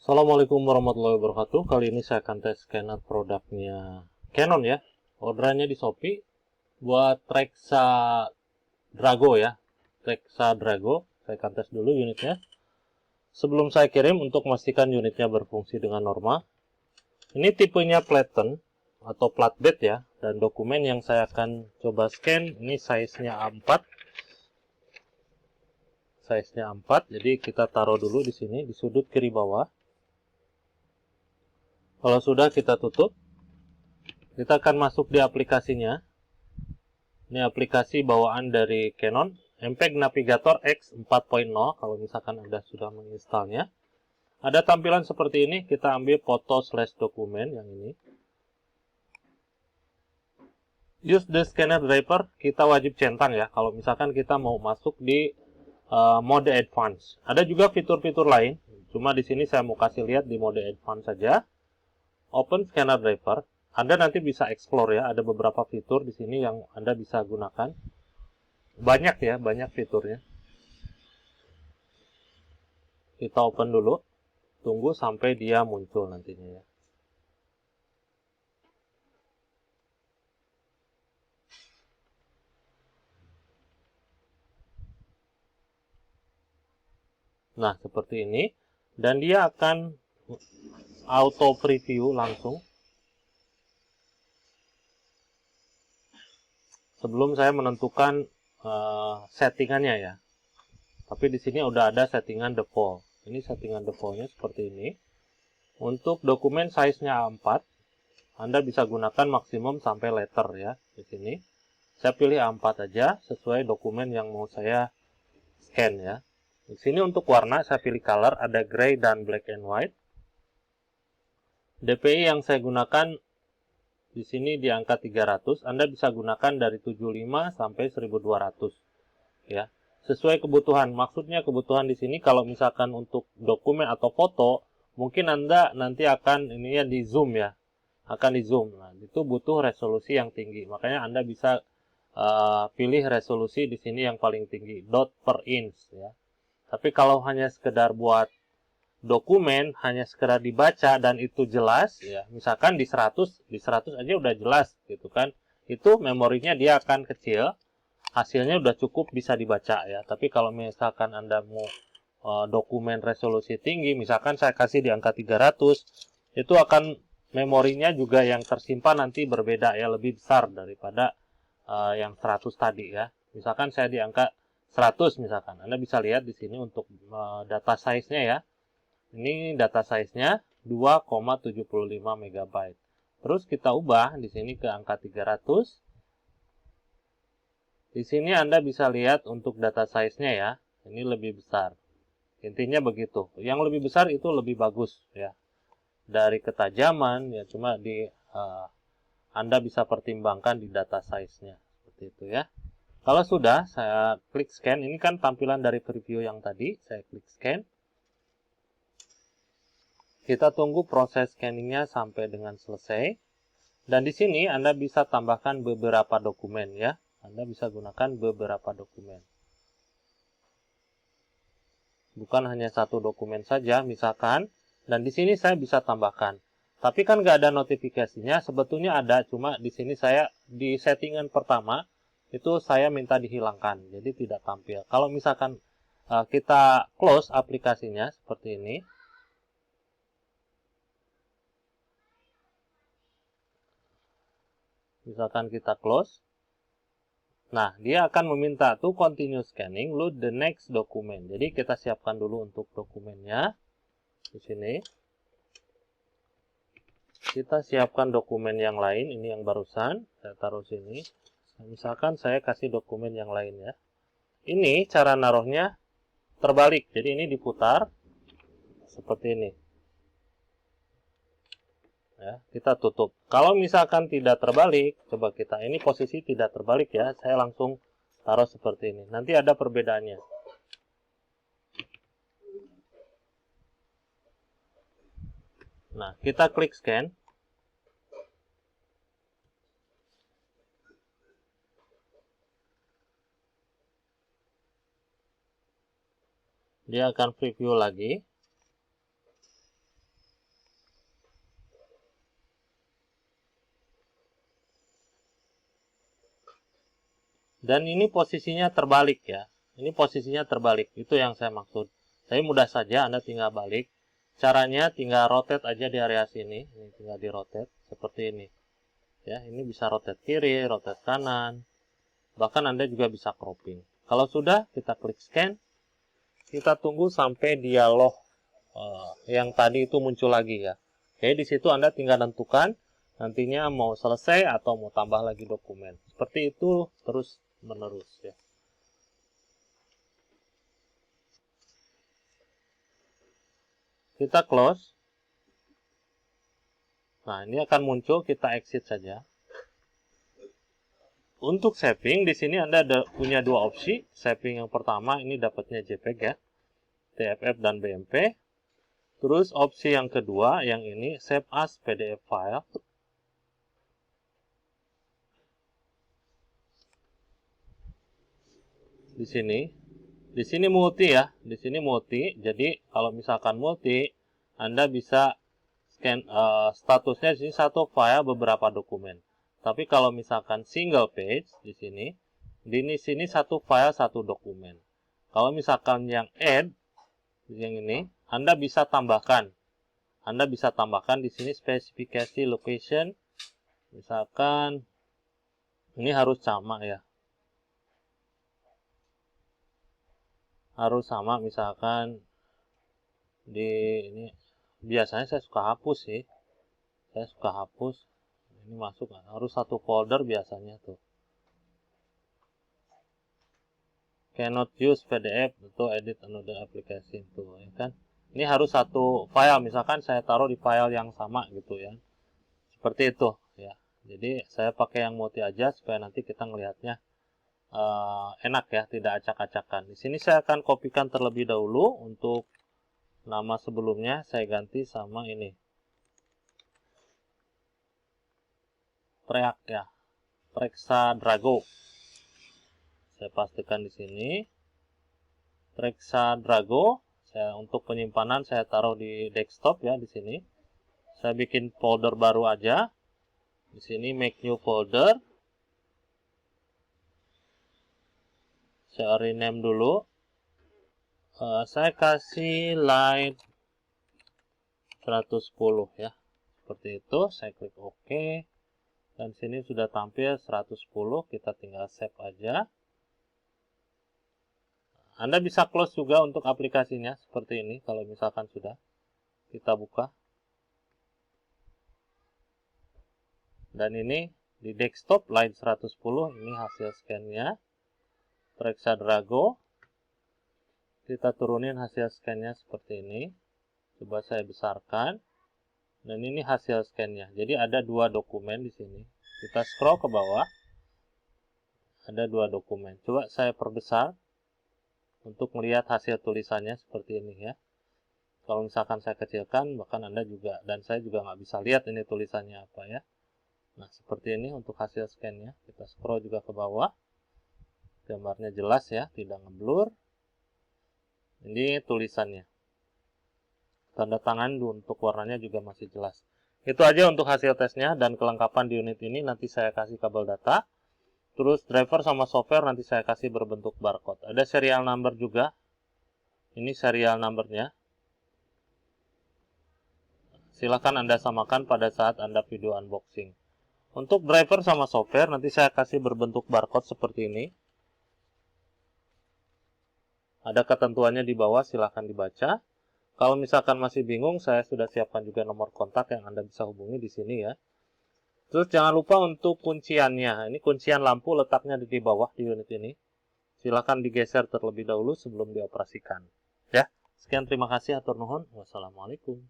Assalamualaikum warahmatullahi wabarakatuh. Kali ini saya akan tes scanner produknya Canon ya. Orderannya di Shopee buat Trexa Drago ya. Trexa Drago. Saya akan tes dulu unitnya. Sebelum saya kirim untuk memastikan unitnya berfungsi dengan normal. Ini tipenya Platen atau flatbed ya. Dan dokumen yang saya akan coba scan ini size-nya A4. Size-nya A4. Jadi kita taruh dulu di sini di sudut kiri bawah. Kalau sudah kita tutup. Kita akan masuk di aplikasinya. Ini aplikasi bawaan dari Canon, MPEG Navigator X 4.0 kalau misalkan Anda sudah menginstalnya. Ada tampilan seperti ini, kita ambil foto slash dokumen yang ini. Use the scanner driver, kita wajib centang ya, kalau misalkan kita mau masuk di mode advance. Ada juga fitur-fitur lain, cuma di sini saya mau kasih lihat di mode advance saja. Open scanner driver, Anda nanti bisa explore ya, ada beberapa fitur di sini yang Anda bisa gunakan. Banyak ya, banyak fiturnya. Kita open dulu, tunggu sampai dia muncul nantinya ya. Nah, seperti ini. Dan dia akan auto preview langsung. Sebelum saya menentukan settingannya ya. Tapi di sini udah ada settingan default. Ini settingan defaultnya seperti ini. Untuk dokumen size-nya A4, Anda bisa gunakan maksimum sampai letter ya di sini. Saya pilih A4 aja sesuai dokumen yang mau saya scan ya. Di sini untuk warna saya pilih color, ada gray dan black and white. DPI yang saya gunakan di sini di angka 300, Anda bisa gunakan dari 75 sampai 1200 ya. Sesuai kebutuhan. Maksudnya kebutuhan di sini kalau misalkan untuk dokumen atau foto, mungkin Anda nanti akan ininya di zoom ya. Akan di zoom. Nah, itu butuh resolusi yang tinggi. Makanya Anda bisa pilih resolusi di sini yang paling tinggi, dot per inch ya. Tapi kalau hanya sekedar buat dokumen, hanya sekedar dibaca dan itu jelas ya, misalkan di 100 aja udah jelas gitu kan, itu memorinya dia akan kecil, hasilnya udah cukup bisa dibaca ya. Tapi kalau misalkan Anda mau dokumen resolusi tinggi, misalkan saya kasih di angka 300, itu akan memorinya juga yang tersimpan nanti berbeda ya, lebih besar daripada yang 100 tadi ya. Misalkan saya di angka 100 misalkan, Anda bisa lihat di sini untuk data size-nya ya. Ini data size-nya 2,75 MB. Terus kita ubah di sini ke angka 300. Di sini Anda bisa lihat untuk data size-nya ya. Ini lebih besar. Intinya begitu. Yang lebih besar itu lebih bagus ya. Dari ketajaman ya, cuma di Anda bisa pertimbangkan di data size-nya. Seperti itu ya. Kalau sudah, saya klik scan. Ini kan tampilan dari preview yang tadi. Saya klik scan. Kita tunggu proses scanningnya sampai dengan selesai. Dan di sini Anda bisa tambahkan beberapa dokumen ya. Anda bisa gunakan beberapa dokumen. Bukan hanya satu dokumen saja, misalkan. Dan di sini saya bisa tambahkan. Tapi kan nggak ada notifikasinya. Sebetulnya ada, cuma di sini saya di settingan pertama itu saya minta dihilangkan. Jadi tidak tampil. Kalau misalkan kita close aplikasinya seperti ini. Misalkan kita close. Nah, dia akan meminta to continue scanning, load the next document. Jadi kita siapkan dulu untuk dokumennya. Di sini. Kita siapkan dokumen yang lain, ini yang barusan. Saya taruh sini. Misalkan saya kasih dokumen yang lain ya. Ini cara naruhnya terbalik. Jadi ini diputar. Seperti ini. Ya, kita tutup. Kalau misalkan tidak terbalik, coba kita, ini posisi tidak terbalik ya, saya langsung taruh seperti ini. Nanti ada perbedaannya. Nah, kita klik scan. Dia akan preview lagi. Dan ini posisinya terbalik ya. Ini posisinya terbalik. Itu yang saya maksud. Tapi mudah saja, Anda tinggal balik. Caranya tinggal rotate aja di area sini. Ini tinggal di rotate seperti ini. Ya, ini bisa rotate kiri, rotate kanan. Bahkan Anda juga bisa cropping. Kalau sudah, kita klik scan. Kita tunggu sampai dialog yang tadi itu muncul lagi ya. Oke, di situ Anda tinggal tentukan nantinya mau selesai atau mau tambah lagi dokumen. Seperti itu terus menerus ya. Kita close. Nah, ini akan muncul, kita exit saja. Untuk saving di sini Anda punya dua opsi. Saving yang pertama ini dapatnya JPEG ya. TFF dan BMP. Terus opsi yang kedua yang ini save as PDF file. Di sini multi ya, di sini multi. Jadi kalau misalkan multi, Anda bisa scan statusnya di sini satu file beberapa dokumen. Tapi kalau misalkan single page di sini satu file satu dokumen. Kalau misalkan yang add yang ini, Anda bisa tambahkan. Anda bisa tambahkan di sini spesifikasi location. Misalkan ini harus sama ya. Harus sama, misalkan di ini biasanya saya suka hapus sih. Saya suka hapus. Ini masuk harus satu folder biasanya tuh. Cannot use PDF atau edit another application tuh ya kan. Ini harus satu file, misalkan saya taruh di file yang sama gitu ya. Seperti itu ya. Jadi saya pakai yang multi aja supaya nanti kita ngelihatnya enak ya, tidak acak-acakan. Di sini saya akan kopikan terlebih dahulu. Untuk nama sebelumnya saya ganti sama ini, Treak ya, Treksa Drago. Saya pastikan di sini, Treksa Drago. Untuk penyimpanan saya taruh di desktop ya di sini. Saya bikin folder baru aja. Di sini make new folder. Saya rename dulu. Saya kasih line 110 ya. Seperti itu, saya klik OK. Dan sini sudah tampil 110, kita tinggal save aja. Anda bisa close juga untuk aplikasinya seperti ini kalau misalkan sudah. Kita buka. Dan ini di desktop line 110, ini hasil scan-nya. Treksa Drago. Kita turunin hasil scan-nya seperti ini. Coba saya besarkan. Dan ini hasil scan-nya. Jadi ada dua dokumen di sini. Kita scroll ke bawah. Ada dua dokumen. Coba saya perbesar untuk melihat hasil tulisannya seperti ini ya. Kalau misalkan saya kecilkan, bahkan Anda juga dan saya juga nggak bisa lihat ini tulisannya apa ya. Nah, seperti ini untuk hasil scan-nya. Kita scroll juga ke bawah. Gambarnya jelas ya, tidak ngeblur. Ini tulisannya. Tanda tangan untuk warnanya juga masih jelas. Itu aja untuk hasil tesnya dan kelengkapan di unit ini. Nanti saya kasih kabel data. Terus driver sama software nanti saya kasih berbentuk barcode. Ada serial number juga. Ini serial numbernya. Silakan Anda samakan pada saat Anda video unboxing. Untuk driver sama software nanti saya kasih berbentuk barcode seperti ini. Ada ketentuannya di bawah, silahkan dibaca. Kalau misalkan masih bingung, saya sudah siapkan juga nomor kontak yang Anda bisa hubungi di sini ya. Terus jangan lupa untuk kunciannya. Ini kuncian lampu letaknya di bawah di unit ini. Silahkan digeser terlebih dahulu sebelum dioperasikan. Ya, sekian terima kasih, atur nuhun. Wassalamualaikum.